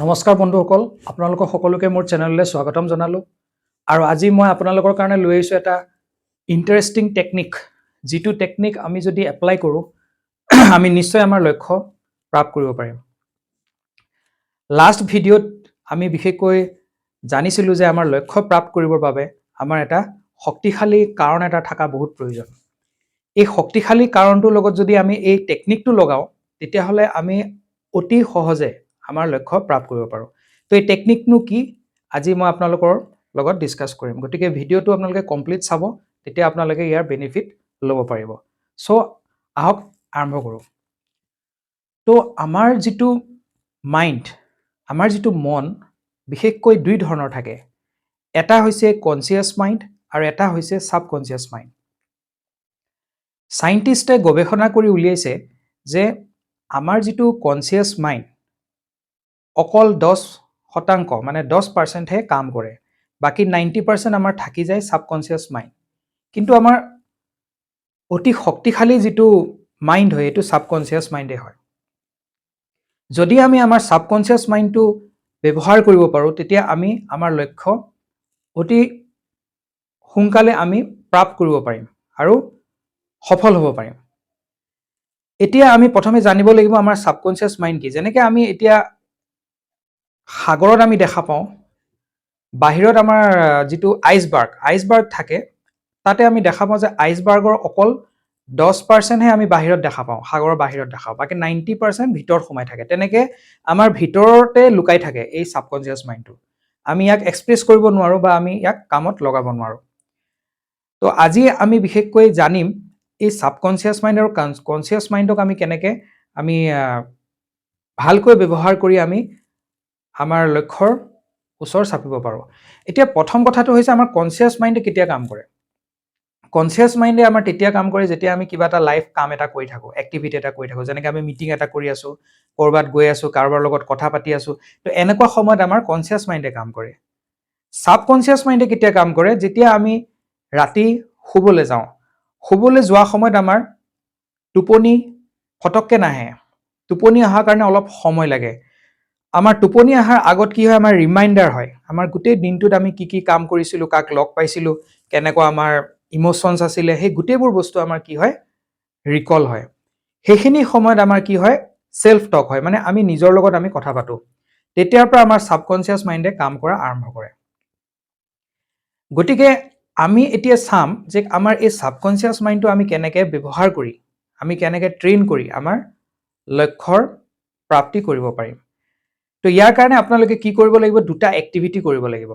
নমস্কাৰ বন্ধুসকল আপোনালোকক সকলোকে মোৰ চেনেললৈ স্বাগতম জনালো আৰু আজি মই আপোনালোকৰ কাৰণে লৈ আহিছো এটা ইন্টাৰেষ্টিং টেকনিক যিটো টেকনিক আমি যদি এপ্লাই কৰো আমি নিশ্চয় আমাৰ লক্ষ্য প্ৰাপ্ত কৰিব পাৰিম লাষ্ট ভিডিঅ'ত আমি বিশেষকৈ জানিছিলো যে আমাৰ লক্ষ্য প্ৰাপ্ত কৰিবৰ বাবে আমাৰ এটা শক্তিশালী কাৰণ এটা থকা বহুত প্ৰয়োজন এই শক্তিশালী কাৰণটোৰ লগত যদি আমি এই টেকনিকটো লগাও তেতিয়া হলে আমি অতি সহজে আমাৰ লক্ষ্য প্ৰাপ্ত কৰিব পাৰো তো এই টেকনিকনো কি আজি মই আপোনালোকৰ লগত ডিসকাস কৰিম গতিকে ভিডিঅটো আপোনালোকে কমপ্লিট চাব তেতিয়া আপোনালোকে ইয়াৰ বেনিফিট ল'ব পাৰিব সো আহক আৰম্ভ কৰো তো আমাৰ যেটো মাইন্ড আমাৰ যেটো মন বিশেষকৈ দুই ধৰণৰ থাকে এটা হৈছে কনসিয়াস মাইন্ড আৰু এটা হৈছে সাবকনসিয়াস মাইন্ড সায়েন্টিস্টে গৱেষণা কৰি উলিয়াইছে যে আমাৰ যেটো কনসিয়াস মাইন্ড অকল 10% মানে 10% হে কাম কৰে বাকি 90% আমাৰ থাকি যায় সাবকনসিয়াস মাইন্ড কিন্তু আমাৰ অতি শক্তিশালী যেটো মাইন্ড হয় এটো সাবকনসিয়াস মাইন্ডে হয় যদি আমি আমাৰ সাবকনসিয়াস মাইন্ডটো ব্যৱহাৰ কৰিব পাৰো তেতিয়া আমি আমাৰ লক্ষ্য অতি সোনকালে আমি প্ৰাপ্ত কৰিব পাৰিম আৰু সফল হ'ব পাৰিম এতিয়া আমি প্ৰথমে জানিব লাগিব আমাৰ সাবকনসিয়াস মাইন্ড কি যেনেকৈ আমি এতিয়া সাগৰত আমি দেখা পাওঁ বাহিৰত আমাৰ যেটো আইসবাৰ্গ থাকে তাতে আমি দেখা পাওঁ যে আইসবাৰ্গৰ অকল 10% হে আমি বাহিৰত দেখা পাওঁ সাগৰৰ বাহিৰত দেখা পাওঁ বাকি 90% ভিতৰত সোমাই থাকে তেনেকে আমাৰ ভিতৰতে লুকাই থাকে এই সাবকনসিয়াস মাইন্ডটো আমি ইয়াক এক্সপ্ৰেছ কৰিব নোৱাৰো বা আমি ইয়াক কামত লগাব নোৱাৰো তো আজি আমি বিশেষকৈ জানিম এই সাবকনসিয়াস মাইন্ড আৰু কনসিয়াস মাইন্ডক আমি কেনেকে আমি ভালকৈ ব্যৱহাৰ কৰি আমি আমাৰ লক্ষ্যৰ ওচৰ চাপিব পাৰো এতিয়া প্ৰথম কথাটো হৈছে আমাৰ কনসিয়াস মাইন্ডে কেতিয়া কাম কৰে কনসিয়াস মাইন্ডে আমাৰ তেতিয়া কাম কৰে যেতিয়া আমি কিবা এটা লাইফ কাম এটা কৰি থাকো এক্টিভিটি এটা কৰি থাকো যেনেকৈ আমি মিটিং এটা কৰি আছো কৰবাত গৈ আছো কাৰোবাৰ লগত কথা পাতি আছো তো এনেকুৱা সময়ত আমাৰ কনসিয়াস মাইন্ডে কাম কৰে সাবকনসিয়াস মাইন্ডে কেতিয়া কাম কৰে যেতিয়া আমি ৰাতি শুবলৈ যাওঁ শুবলৈ যোৱা সময়ত আমাৰ টোপনি ফটককে নাহে টোপনি অহাৰ কাৰণে অলপ সময় লাগে আমাৰ টোপনি অহাৰ আগত কি হয় আমাৰ ৰিমাইন্ডাৰ হয় আমাৰ গোটেই দিনটোত আমি কি কাম কৰিছিলো কাক লগ পাইছিলো কেনেকুৱা আমাৰ ইমোশনছ আছিলে সেই গোটেইবোৰ বস্তু আমাৰ কি হয় ৰিকল হয় সেইখিনি সময়ত আমাৰ কি হয় সেলফ টক হয় মানে আমি নিজৰ লগত আমি কথা পাতো তেতিয়াৰ পৰা আমাৰ সাবকনসিয়াস মাইন্ডে কাম কৰা আৰম্ভ কৰে গতিকে আমি এতিয়া চাম যে আমাৰ এই সাবকনসিয়াস মাইন্ডটো আমি কেনেকৈ ব্যৱহাৰ কৰি আমি কেনেকৈ ট্ৰেইন কৰি আমাৰ লক্ষ্যৰ প্ৰাপ্তি কৰিব পাৰিম তো ইয়াৰ কাৰণে আপোনালোকে কি কৰিব লাগিব দুটা এক্টিভিটি কৰিব লাগিব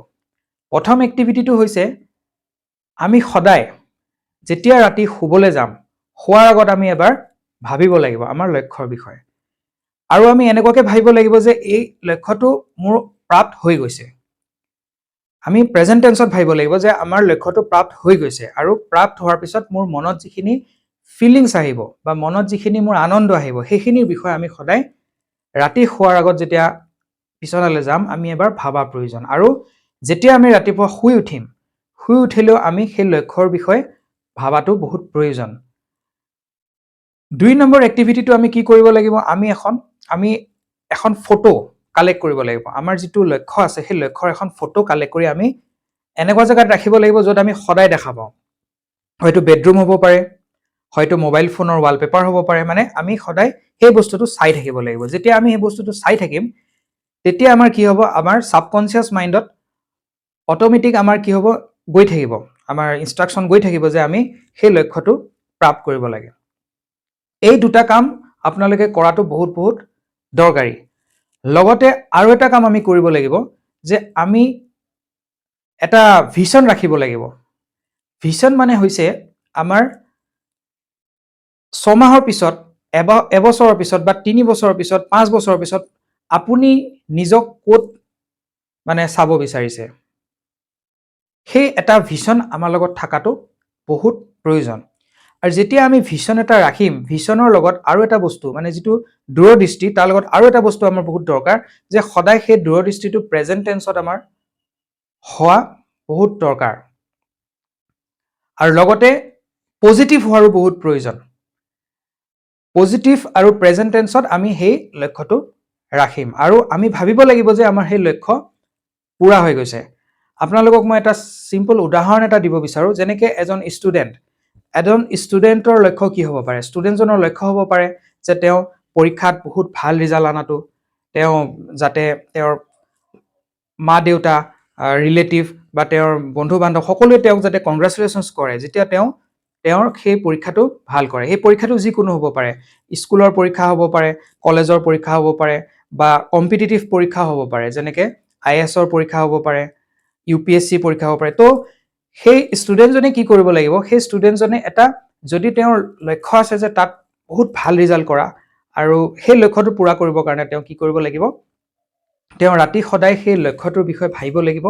প্ৰথম এক্টিভিটিটো হৈছে আমি সদায় যেতিয়া ৰাতি শুবলৈ যাম শোৱাৰ আগত আমি এবাৰ ভাবিব লাগিব আমাৰ লক্ষ্যৰ বিষয়ে আৰু আমি এনেকুৱাকৈ ভাবিব লাগিব যে এই লক্ষ্যটো মোৰ প্ৰাপ্ত হৈ গৈছে আমি প্ৰেজেন্ট টেন্সত ভাবিব লাগিব যে আমাৰ লক্ষ্যটো প্ৰাপ্ত হৈ গৈছে আৰু প্ৰাপ্ত হোৱাৰ পিছত মোৰ মনত যিখিনি ফিলিংছ আহিব বা মনত যিখিনি মোৰ আনন্দ আহিব সেইখিনিৰ বিষয়ে আমি সদায় ৰাতি শোৱাৰ আগত যেতিয়া পিছনালে যাম আমি এবাৰ ভাবা প্ৰয়োজন আৰু যেতিয়া আমি ৰাতিপুৱা শুই উঠিলেও আমি সেই লক্ষ্যৰ বিষয়ে ভাবাটো বহুত প্ৰয়োজন দুই নম্বৰ এক্টিভিটিটো আমি কি কৰিব লাগিব আমি এখন ফটো কালেক্ট কৰিব লাগিব আমাৰ যেটো লক্ষ্য আছে সেই লক্ষ্যৰ এখন ফটো কালেক্ট কৰি আমি এনেকুৱা জায়গাত ৰাখিব লাগিব য'ত আমি সদায় দেখা পাওঁ হয়তো বেডৰুম হ'ব পাৰে হয়তো মোবাইল ফোনৰ ওয়ালপেপাৰ হ'ব পাৰে মানে আমি সদায় সেই বস্তুটো চাই থাকিব লাগিব যেতিয়া আমি সেই বস্তুটো চাই থাকিম তেতিয়া আমাৰ কি হ'ব আমাৰ সাবকনসিয়াস মাইন্ডত অটোমেটিক আমাৰ কি হ'ব গৈ থাকিব আমাৰ ইনষ্ট্ৰাকচন গৈ থাকিব যে আমি সেই লক্ষ্যটো প্ৰাপ্ত কৰিব লাগে এই দুটা কাম আপোনালোকে কৰাটো বহুত দৰকাৰী লগতে আৰু এটা কাম আমি কৰিব লাগিব যে আমি এটা ভিজন ৰাখিব লাগিব ভিজন মানে হৈছে আমাৰ 6 মাহৰ পিছত এবছৰৰ পিছত বা 3 বছৰৰ পিছত 5 বছৰৰ পিছত আপুনি নিজক ক'ত মানে চাব বিচাৰিছে সেই এটা ভিজন আমাৰ লগত থাকাটো বহুত প্ৰয়োজন আৰু যেতিয়া আমি ভিজন এটা ৰাখিম ভিজনৰ লগত আৰু এটা বস্তু মানে যেটো দূৰদৃষ্টি তাৰ লগত আৰু এটা বস্তু আমাৰ বহুত দৰকাৰ যে সদায় সেই দূৰদৃষ্টিটো প্ৰেজেন্ট টেন্সত আমাৰ হোৱা বহুত দৰকাৰ আৰু লগতে পজিটিভ হোৱাৰো বহুত প্ৰয়োজন পজিটিভ আৰু প্ৰেজেন্ট টেন্সত আমি সেই লক্ষ্যটো ৰাখিম আৰু আমি ভাবিব লাগিব যে আমাৰ সেই লক্ষ্য পূৰা হৈ গৈছে আপোনালোকক মই এটা সিম্পল উদাহৰণ এটা দিব বিচাৰো যেনেকৈ এজন ষ্টুডেণ্টৰ লক্ষ্য কি হ'ব পাৰে ষ্টুডেণ্টজনৰ লক্ষ্য হ'ব পাৰে যে তেওঁ পৰীক্ষাত বহুত ভাল ৰিজাল্ট আনাটো তেওঁ যাতে তেওঁৰ মা দেউতা ৰিলেটিভ বা তেওঁৰ বন্ধু বান্ধৱ সকলোৱে তেওঁক যাতে কংগ্ৰেচুলেশ্যনছ কৰে যেতিয়া তেওঁৰ সেই পৰীক্ষাটো ভাল কৰে সেই পৰীক্ষাটো যিকোনো হ'ব পাৰে স্কুলৰ পৰীক্ষা হ'ব পাৰে কলেজৰ পৰীক্ষা হ'ব পাৰে বা কম্পিটিটিভ পৰীক্ষা হ'ব পাৰে যেনেকৈ IASৰ পৰীক্ষা হ'ব পাৰে UPSC পৰীক্ষা হ'ব পাৰে তো সেই ষ্টুডেণ্টজনে কি কৰিব লাগিব সেই ষ্টুডেণ্টজনে এটা যদি তেওঁৰ লক্ষ্য আছে যে তাত বহুত ভাল ৰিজাল্ট কৰা আৰু সেই লক্ষ্যটো পূৰা কৰিবৰ কাৰণে তেওঁ কি কৰিব লাগিব তেওঁ ৰাতি সদায় সেই লক্ষ্যটোৰ বিষয়ে ভাবিব লাগিব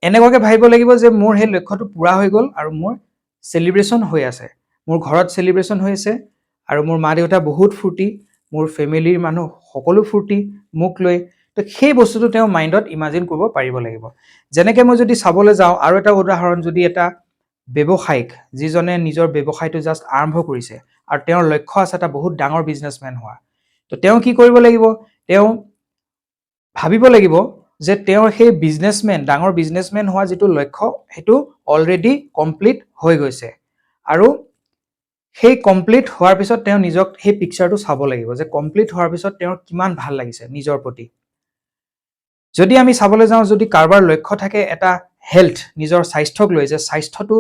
এনেকুৱাকৈ ভাবিব লাগিব যে মোৰ সেই লক্ষ্যটো পূৰা হৈ গ'ল আৰু মোৰ চেলিব্ৰেশ্যন হৈ আছে মোৰ ঘৰত চেলিব্ৰেশ্যন হৈ আছে আৰু মোৰ মা দেউতা বহুত ফূৰ্তি মোৰ ফেমিলিৰ মানুহ সকলো ফূৰ্তি মোক লৈ তো সেই বস্তুটো তেওঁ মাইণ্ডত ইমাজিন কৰিব পাৰিব লাগিব যেনেকৈ মই যদি চাবলৈ যাওঁ আৰু এটা উদাহৰণ যদি এটা ব্যৱসায়িক যিজনে নিজৰ ব্যৱসায়টো জাষ্ট আৰম্ভ কৰিছে আৰু তেওঁৰ লক্ষ্য আছে এটা বহুত ডাঙৰ বিজনেছমেন হোৱা তো তেওঁ কি কৰিব লাগিব তেওঁ ভাবিব লাগিব যে তেওঁৰ সেই ডাঙৰ বিজনেছমেন হোৱা যিটো লক্ষ্য সেইটো অলৰেডি কমপ্লিট হৈ গৈছে আৰু সেই কমপ্লিট হোৱাৰ পিছত তেওঁ নিজক সেই পিকচাৰটো চাব লাগিব যে কমপ্লিট হোৱাৰ পিছত তেওঁৰ কিমান ভাল লাগিছে নিজৰ প্ৰতি যদি আমি চাবলৈ যাওঁ যদি কাৰোবাৰ লক্ষ্য থাকে এটা হেল্থ নিজৰ স্বাস্থ্যক লৈ যে স্বাস্থ্যটো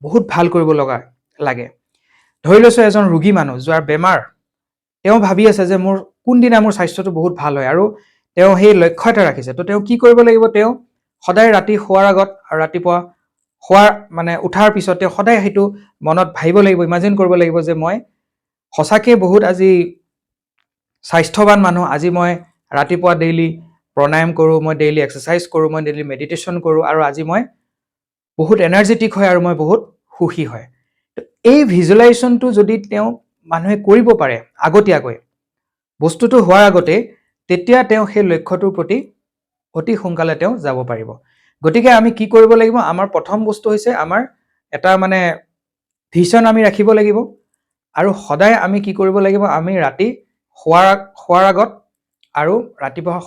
বহুত ভাল কৰিব লাগে ধৰি লৈছো এজন ৰোগী মানুহ যাৰ বেমাৰ তেওঁ ভাবি আছে যে মোৰ কোনদিনা মোৰ স্বাস্থ্যটো বহুত ভাল হয় আৰু তেওঁ সেই লক্ষ্য এটা ৰাখিছে তো তেওঁ কি কৰিব লাগিব তেওঁ সদায় ৰাতি শোৱাৰ আগত আৰু ৰাতিপুৱা উঠাৰ পিছত তেওঁ সদায় সেইটো মনত ভাবিব লাগিব ইমাজিন কৰিব লাগিব যে মই সঁচাকৈ বহুত আজি স্বাস্থ্যৱান মানুহ আজি মই ৰাতিপুৱা ডেইলি প্ৰণায়াম কৰোঁ মই ডেইলি এক্সাৰচাইজ কৰোঁ মই ডেইলি মেডিটেশ্যন কৰোঁ আৰু আজি মই বহুত এনাৰ্জেটিক হয় আৰু মই বহুত সুখী হয় তো এই ভিজুৱেলাইজেশ্যনটো যদি তেওঁ মানুহে কৰিব পাৰে আগতীয়াকৈ বস্তুটো হোৱাৰ আগতে তেতিয়া তেওঁ সেই লক্ষ্যটোৰ প্ৰতি অতি সোনকালে তেওঁ যাব পাৰিব গতিকে আমি কি কৰিব লাগিব আমাৰ প্ৰথম বস্তু হৈছে আমাৰ এটা ভিজন আমি ৰাখিব লাগিব আৰু সদায় আমি কি কৰিব লাগিব আমি ৰাতি শোৱাৰ আগত আৰু ৰাতিপুৱা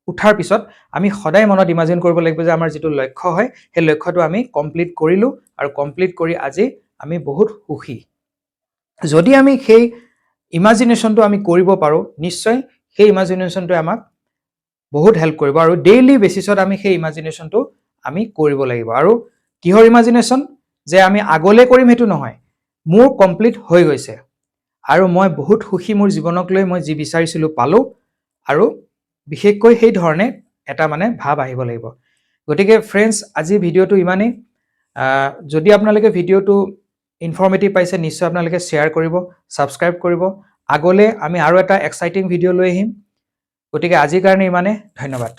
উঠাৰ পিছত আমি সদায় মনত ইমাজিন কৰিব লাগিব যে আমাৰ যিটো লক্ষ্য হয় সেই লক্ষ্যটো আমি কমপ্লিট কৰিলোঁ আৰু কমপ্লিট কৰি আজি আমি বহুত সুখী যদি আমি সেই ইমাজিনেশ্যনটো আমি কৰিব পাৰোঁ নিশ্চয় সেই ইমাজিনেশ্যনটোৱে আমাক বহুত হেল্প কৰিব আৰু ডেইলি বেচিছত আমি সেই ইমাজিনেশ্যনটো আমি কৰিব লাগিব আৰু কিহৰ ইমাজিনেশ্যন যে আমি আগলৈ কৰিম সেইটো নহয় মোৰ কমপ্লিট হৈ গৈছে আৰু মই বহুত সুখী মোৰ জীৱনক লৈ মই যি বিচাৰিছিলোঁ পালোঁ আৰু বিশেষকৈ সেই ধৰণে এটা ভাৱ আহিব লাগিব গতিকে ফ্ৰেণ্ডছ আজি ভিডিঅ'টো ইমানেই যদি আপোনালোকে ভিডিঅ'টো ইনফৰ্মেটিভ পাইছে নিশ্চয় আপোনালোকে শ্বেয়াৰ কৰিব ছাবস্ক্ৰাইব কৰিব আগলৈ আমি আৰু এটা এক্সাইটিং ভিডিঅ' লৈ আহিম গতিকে আজিৰ কাৰণে ইমানে ধন্যবাদ